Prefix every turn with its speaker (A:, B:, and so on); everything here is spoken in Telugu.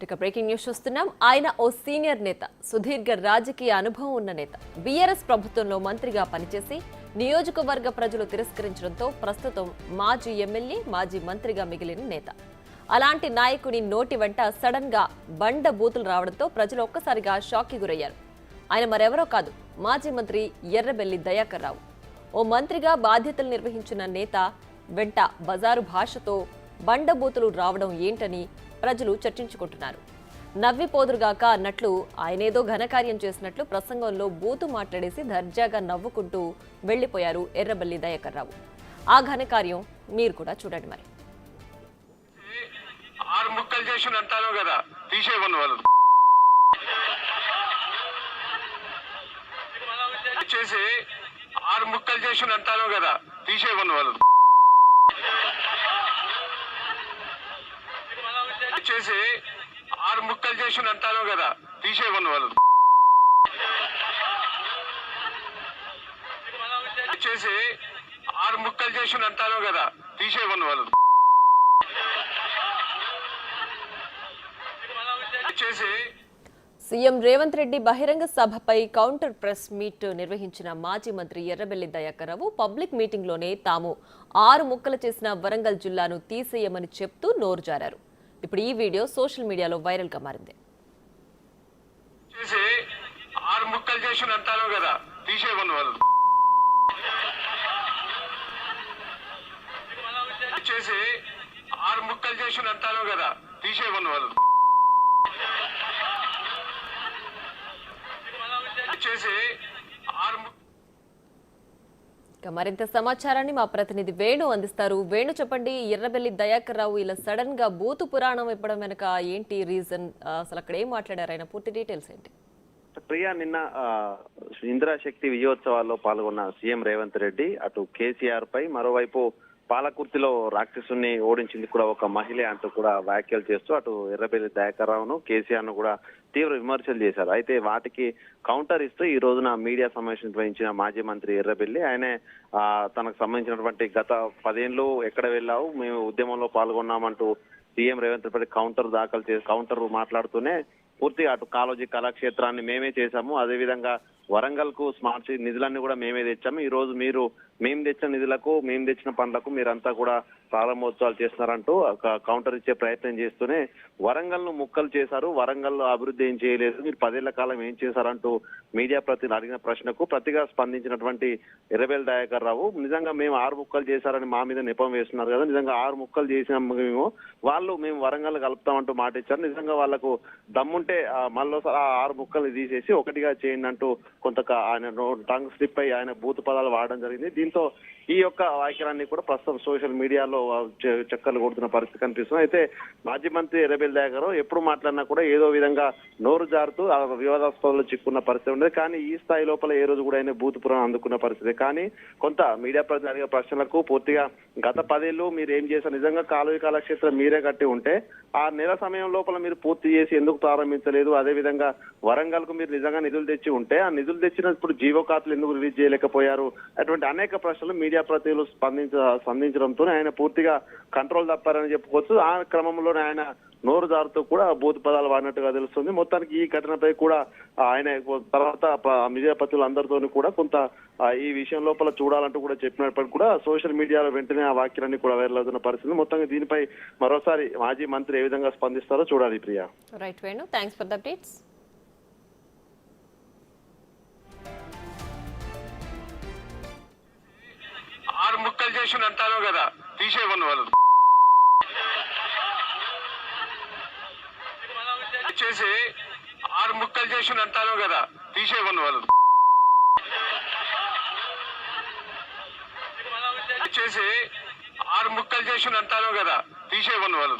A: ఇక బ్రేకింగ్ న్యూస్ చూస్తున్నాం. ఆయన ఓ సీనియర్ నేత, సుదీర్ఘ రాజకీయ అనుభవం ఉన్న నేత. బీఆర్ఎస్ ప్రభుత్వంలో మంత్రిగా పనిచేసి నియోజకవర్గ ప్రజలు తిరస్కరించడంతో ప్రస్తుతం మాజీ ఎమ్మెల్యే, మాజీ మంత్రిగా మిగిలిన నేత. అలాంటి నాయకుడి నోటి వెంట సడన్ గా బండ బూతులు రావడంతో ప్రజలు ఒక్కసారిగా షాక్కి గురయ్యారు. ఆయన మరెవరో కాదు, మాజీ మంత్రి ఎర్రబెల్లి దయాకర్ రావు. ఓ మంత్రిగా బాధ్యతలు నిర్వహించిన నేత వెంట బజారు భాషతో బండబూతులు రావడం ఏంటని ప్రజలు చర్చించుకుంటున్నారు. నవ్విపోదురుగాక అన్నట్లు ఆయనేదో ఘనకార్యం చేసినట్లు ప్రసంగంలో బూతు మాట్లాడేసి దర్జాగా నవ్వుకుంటూ వెళ్లిపోయారు ఎర్రబెల్లి దయాకర్ రావు. ఆ ఘనకార్యం మీరు కూడా చూడండి. మరి
B: ఆరు ముక్కలు చేసి అంటాను కదా, తీసేయమని వాళ్ళు చేసి ఆరు ముక్కలు చేసి అంటాను కదా, తీసేయమని వాళ్ళు చేసి ఆరు ముక్కలు చేసి అంటాను కదా, తీసేయమని వాళ్ళు చేసి ఆరు ముక్కలు చేసి అంటాను కదా, తీసేయమని వాళ్ళు చేసి.
A: సీఎం రేవంత్ రెడ్డి బహిరంగ సభపై కౌంటర్ ప్రెస్ మీట్ నిర్వహించిన మాజీ మంత్రి ఎర్రబెల్లి దయాకర్ రావు పబ్లిక్ మీటింగ్ లోనే తాము 6 ముక్కలు చేసిన వరంగల్ జిల్లాను తీసేయమని చెప్తూ నోరు జారారు. ఇప్పుడు ఈ వీడియో సోషల్ మీడియాలో వైరల్ గా మారింది.
B: చేసి 6 ముక్కలు చేసి అంటాను కదా, తీసేయమని వాళ్ళు చేసి 6 ముక్కలు చేసి అంటాను కదా, తీసేయమని వాళ్ళు చేసి
A: మరింత సమాచారాన్ని మా ప్రతినిధి వేణు అందిస్తారు. వేణు, చెప్పండి, ఎర్రబెల్లి దయాకర్ రావు ఇలా సడన్ గా బూతు పురాణం ఇవ్వడం వెనక ఏంటి రీజన్? అసలు అక్కడ ఏం మాట్లాడారు? ఆయన పూర్తి డీటెయిల్స్ ఏంటి?
C: ప్రియా, నిన్న ఇందిరాశక్తి విజయోత్సవాల్లో పాల్గొన్న సీఎం రేవంత్ రెడ్డి అటు కేసీఆర్ పై, మరోవైపు పాలకుర్తిలో రాక్షసుని ఓడించింది కూడా ఒక మహిళ అంటూ కూడా వ్యాఖ్యలు చేస్తూ అటు ఎర్రబెల్లి దయాకర్ రావును, కేసీఆర్ ను కూడా తీవ్ర విమర్శలు చేశారు. అయితే వాటికి కౌంటర్ ఇస్తూ ఈ రోజున మీడియా సమావేశం నిర్వహించిన మాజీ మంత్రి ఎర్రబెల్లి ఆయనే తనకు సంబంధించినటువంటి గత 10 ఏళ్ళు ఎక్కడ వెళ్ళావు, మేము ఉద్యమంలో పాల్గొన్నామంటూ సీఎం రేవంత్ రెడ్డి కౌంటర్ మాట్లాడుతూనే పూర్తిగా అటు కాళోజీ కళాక్షేత్రాన్ని మేమే చేశాము, అదేవిధంగా వరంగల్ కు స్మార్ట్ సిటీ నిధులన్నీ కూడా మేమే తెచ్చాము, ఈ రోజు మేము తెచ్చిన నిధులకు, మేము తెచ్చిన పనులకు మీరంతా కూడా ప్రారంభోత్సవాలు చేస్తున్నారంటూ కౌంటర్ ఇచ్చే ప్రయత్నం చేస్తూనే వరంగల్ ను ముక్కలు చేశారు, వరంగల్ లో అభివృద్ధి ఏం చేయలేదు, మీరు 10 ఏళ్ల కాలం ఏం చేశారంటూ మీడియా ప్రతినిధులు అడిగిన ప్రశ్నకు ప్రతిగా స్పందించినటువంటి ఎర్రబెల్లి దయాకర్ రావు, నిజంగా మేము 6 ముక్కలు చేశారని మా మీద నెపం వేస్తున్నారు కదా, నిజంగా 6 ముక్కలు చేసిన మేము వరంగల్ కలుపుతామంటూ మాట ఇచ్చారు, నిజంగా వాళ్లకు దమ్ముంటే మళ్ళీసారి ఆ 6 ముక్కలు తీసేసి ఒకటిగా చేయండి అంటూ కొంత ఆయన టంగ్ స్లిప్ అయి ఆయన బూతు పదాలు వాడడం జరిగింది. దీంతో ఈ యొక్క వ్యాఖ్యలన్నీ కూడా ప్రస్తుతం సోషల్ మీడియాలో చక్కర్లు కొడుతున్న పరిస్థితి కనిపిస్తుంది. అయితే మాజీ మంత్రి ఎర్రబెల్లి దయాకర్ రావు ఎప్పుడు మాట్లాడినా కూడా ఏదో విధంగా నోరు జారుతూ వివాదాస్పదంలో చిక్కున్న పరిస్థితి ఉండేది. కానీ ఈ స్థాయి లోపల ఏ రోజు కూడా ఆయన బూతు పురాణం అందుకున్న పరిస్థితి. కానీ కొంత మీడియా ప్రతినిధి అడిగే ప్రశ్నలకు పూర్తిగా గత 10 ఏళ్ళు మీరు ఏం చేశారు, నిజంగా కాళోజీ కళాక్షేత్రం మీరే కట్టి ఉంటే ఆ నెల సమయం లోపల మీరు పూర్తి చేసి ఎందుకు ప్రారంభించలేదు, అదేవిధంగా వరంగల్ కు మీరు నిజంగా నిధులు తెచ్చి ఉంటే ఆ నిధులు తెచ్చినప్పుడు జీవో కాపీలు ఎందుకు రిలీజ్ చేయలేకపోయారు, అటువంటి అనేక ప్రశ్నలు మీడియా ప్రతినిధులు స్పందించడంతో ఆయన పూర్తిగా కంట్రోల్ తప్పారని చెప్పుకోవచ్చు. ఆ క్రమంలోనే ఆయన నోరు జారుతూ కూడా బూతు పదాలు వాడినట్టుగా తెలుస్తుంది. మొత్తానికి ఈ ఘటనపై కూడా ఆయన తర్వాత మీడియా ప్రతినిధులు అందరితో కూడా కొంత ఈ విషయం లోపల చూడాలంటూ కూడా చెప్పినప్పటికీ కూడా సోషల్ మీడియాలో వెంటనే ఆ వాక్యాలన్నీ కూడా వైరల్ అవుతున్న పరిస్థితి. మొత్తంగా దీనిపై మరోసారి మాజీ మంత్రి ఏ విధంగా స్పందిస్తారో చూడాలి. Priya,
A: right Venu, thanks for the updates.
B: 6 ముక్కలు చేసి అంటాను కదా, తీసేయమని వాళ్ళు చేసి 6 ముక్కలు చేసి అంటాను కదా, తీసేయమని వాళ్ళు చేసి 6 ముక్కలు చేసి అంటాను కదా, తీసేయమని వాళ్ళు